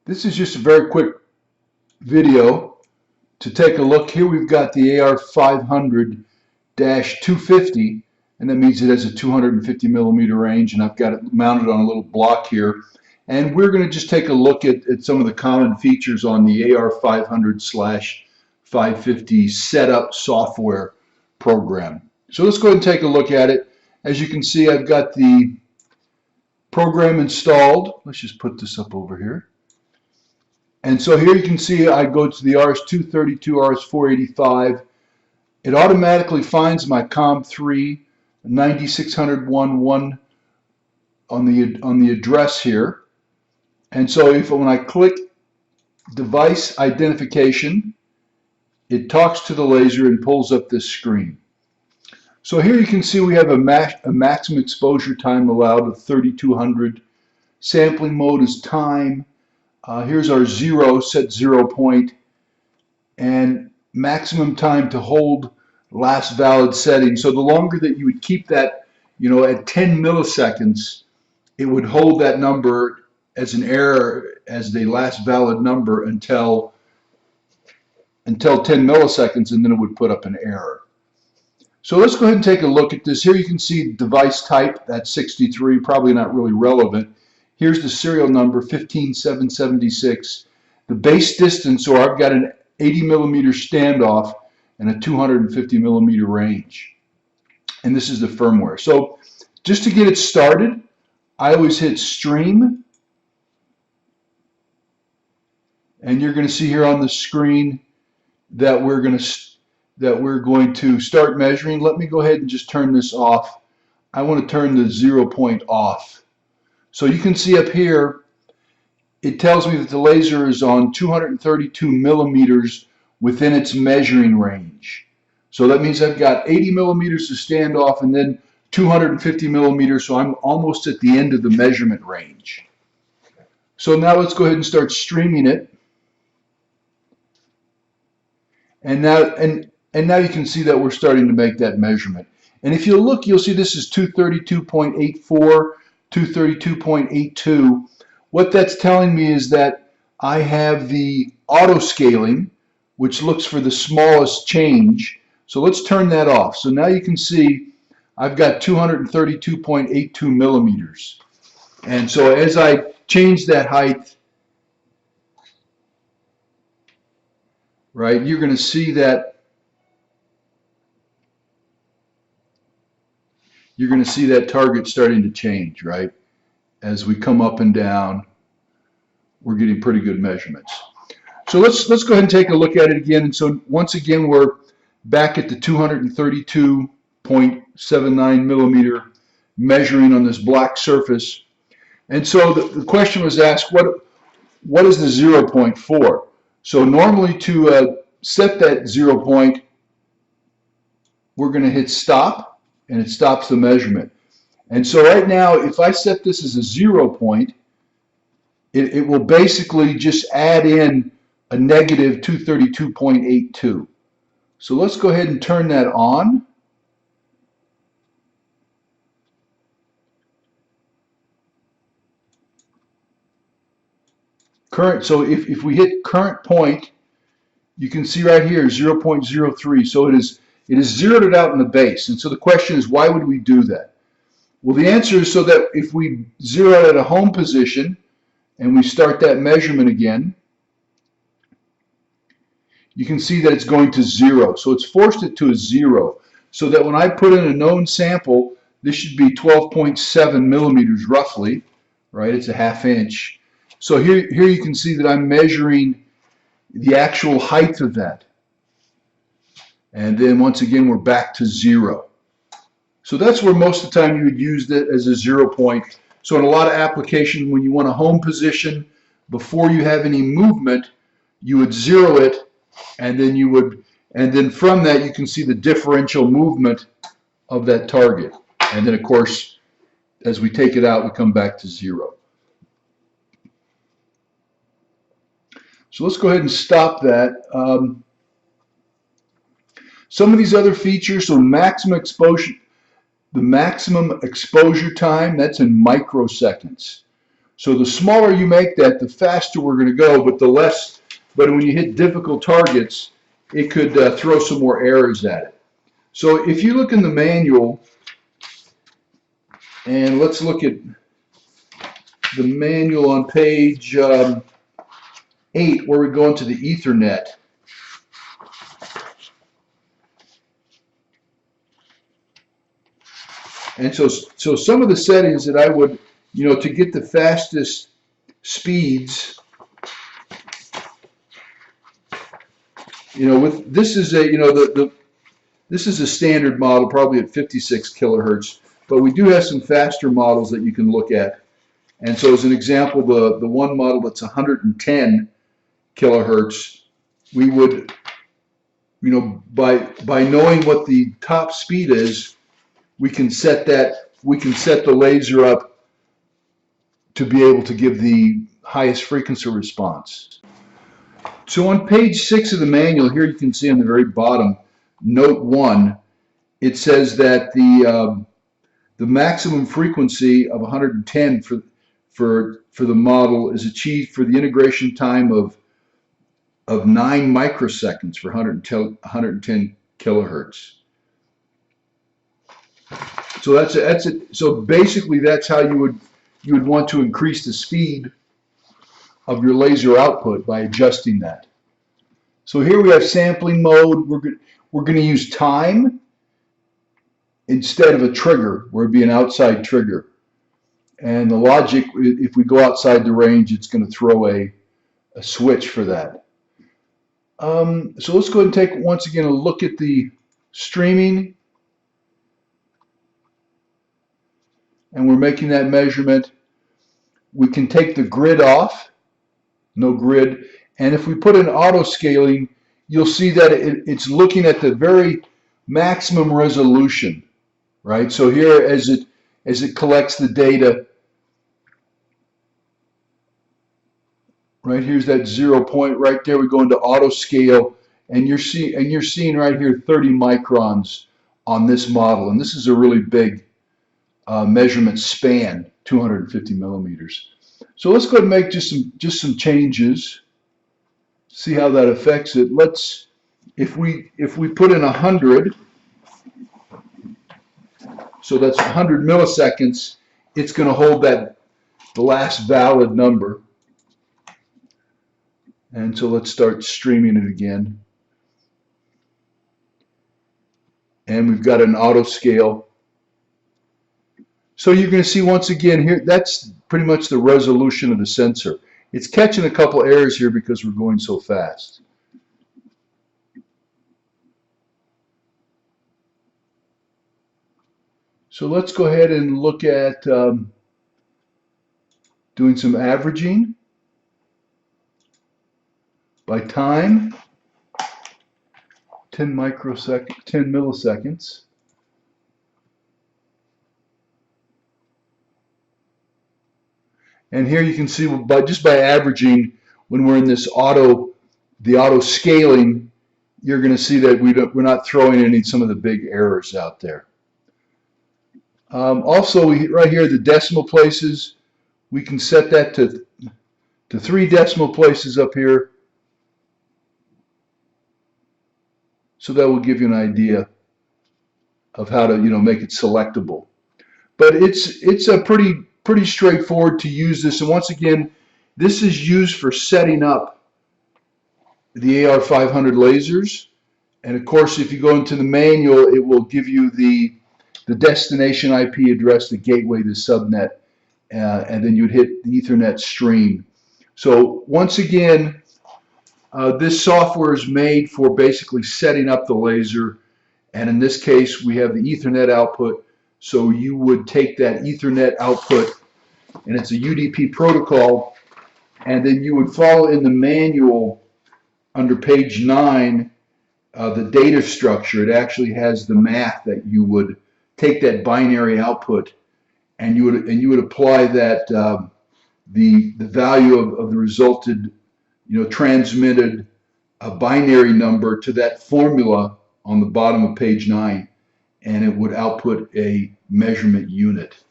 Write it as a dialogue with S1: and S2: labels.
S1: This is just a very quick video to take a look. Here we've got the AR500-250, and that means it has a 250 millimeter range, and I've got it mounted on a little block here. And we're going to just take a look at some of the common features on the AR500/550 setup software program. So let's go ahead and take a look at it. As you can see, I've got the program installed. Let's just put this up over here. And so here you can see I go to the RS-232, RS-485. It automatically finds my COM3 9600-1 on the address here. And so when I click device identification, it talks to the laser and pulls up this screen. So here you can see we have a maximum exposure time allowed of 3200. Sampling mode is time. Here's our zero, set 0 point, and maximum time to hold last valid setting. So the longer that you would keep that, at 10 milliseconds, it would hold that number as an error, as the last valid number until 10 milliseconds, and then it would put up an error. So let's go ahead and take a look at this. Here you can see device type, that's 63, probably not really relevant. Here's the serial number, 15776. The base distance, so I've got an 80 millimeter standoff and a 250 millimeter range. And this is the firmware. So just to get it started, I always hit stream. And you're going to see here on the screen that we're going to start measuring. Let me go ahead and just turn this off. I want to turn the 0 point off. So you can see up here, it tells me that the laser is on 232 millimeters within its measuring range. So that means I've got 80 millimeters to stand off and then 250 millimeters, so I'm almost at the end of the measurement range. So now let's go ahead and start streaming it. And now you can see that we're starting to make that measurement. And if you look, you'll see this is 232.84, 232.82. What that's telling me is that I have the auto scaling, which looks for the smallest change. So let's turn that off. So now you can see I've got 232.82 millimeters. And so as I change that height, right, you're going to see that target starting to change, right? As we come up and down, we're getting pretty good measurements. So let's go ahead and take a look at it again. And so once again, we're back at the 232.79 millimeter measuring on this black surface. And so the question was asked, what is the 0 point for? So normally to set that 0 point, we're going to hit stop, and it stops the measurement. And so right now, if I set this as a 0 point, it will basically just add in a negative 232.82. So let's go ahead and turn that on. So if we hit current point, you can see right here 0.03. So it is zeroed it out in the base. And so the question is, why would we do that? Well, the answer is so that if we zero out at a home position and we start that measurement again, you can see that it's going to 0. So it's forced it to a 0. So that when I put in a known sample, this should be 12.7 millimeters roughly, right? It's a ½ inch. So here you can see that I'm measuring the actual height of that. And then once again, we're back to 0. So that's where most of the time you would use that as a 0 point. So in a lot of applications, when you want a home position, before you have any movement, you would zero it, and then from that you can see the differential movement of that target. And then of course, as we take it out, we come back to 0. So let's go ahead and stop that. Some of these other features, so maximum exposure, the maximum exposure time, that's in microseconds. So the smaller you make that, the faster we're going to go, but but when you hit difficult targets, it could throw some more errors at it. So if you look in the manual, and let's look at the manual on page 8, where we go into the Ethernet. And so some of the settings that I would, to get the fastest speeds, with this is a, this is a standard model, probably at 56 kilohertz, but we do have some faster models that you can look at. And so as an example, the one model that's 110 kilohertz, we would, by knowing what the top speed is, we can set the laser up to be able to give the highest frequency response. So on page 6 of the manual, here you can see on the very bottom, note 1, it says that the maximum frequency of 110 for the model is achieved for the integration time of 9 microseconds for 110 kilohertz. So that's it. So basically, that's how you would want to increase the speed of your laser output, by adjusting that. So here we have sampling mode. We're going to use time instead of a trigger, where it'd be an outside trigger. And the logic, if we go outside the range, it's going to throw a switch for that. So let's go ahead and take once again a look at the streaming. And we're making that measurement. We can take the grid off, no grid, and if we put in auto scaling, you'll see that it's looking at the very maximum resolution, right? So here, as it collects the data, right here's that 0 point right there. We go into auto scale, and you're seeing right here 30 microns on this model, and this is a really big measurement span, 250 millimeters. So let's go ahead and make just some changes. See how that affects it. If we put in 100, so that's 100 milliseconds, it's going to hold the last valid number. And so let's start streaming it again. And we've got an auto scale. So you're going to see once again here, that's pretty much the resolution of the sensor. It's catching a couple errors here because we're going so fast. So let's go ahead and look at doing some averaging by time, 10 milliseconds. And here you can see just by averaging, when we're in this the auto scaling, you're going to see that we're not throwing some of the big errors out there. Also, right here, the decimal places, we can set that to 3 decimal places up here. So that will give you an idea of how to make it selectable. But it's a pretty straightforward to use this. And once again, this is used for setting up the AR500 lasers. And of course, if you go into the manual, it will give you the destination IP address, the gateway, the subnet, and then you'd hit the Ethernet stream. So once again, this software is made for basically setting up the laser. And in this case, we have the Ethernet output. So you would take that Ethernet output, and it's a UDP protocol, and then you would follow in the manual under page 9 the data structure. It actually has the math that you would take that binary output, and you would apply that the value of the resulted transmitted binary number to that formula on the bottom of page 9, and it would output a measurement unit.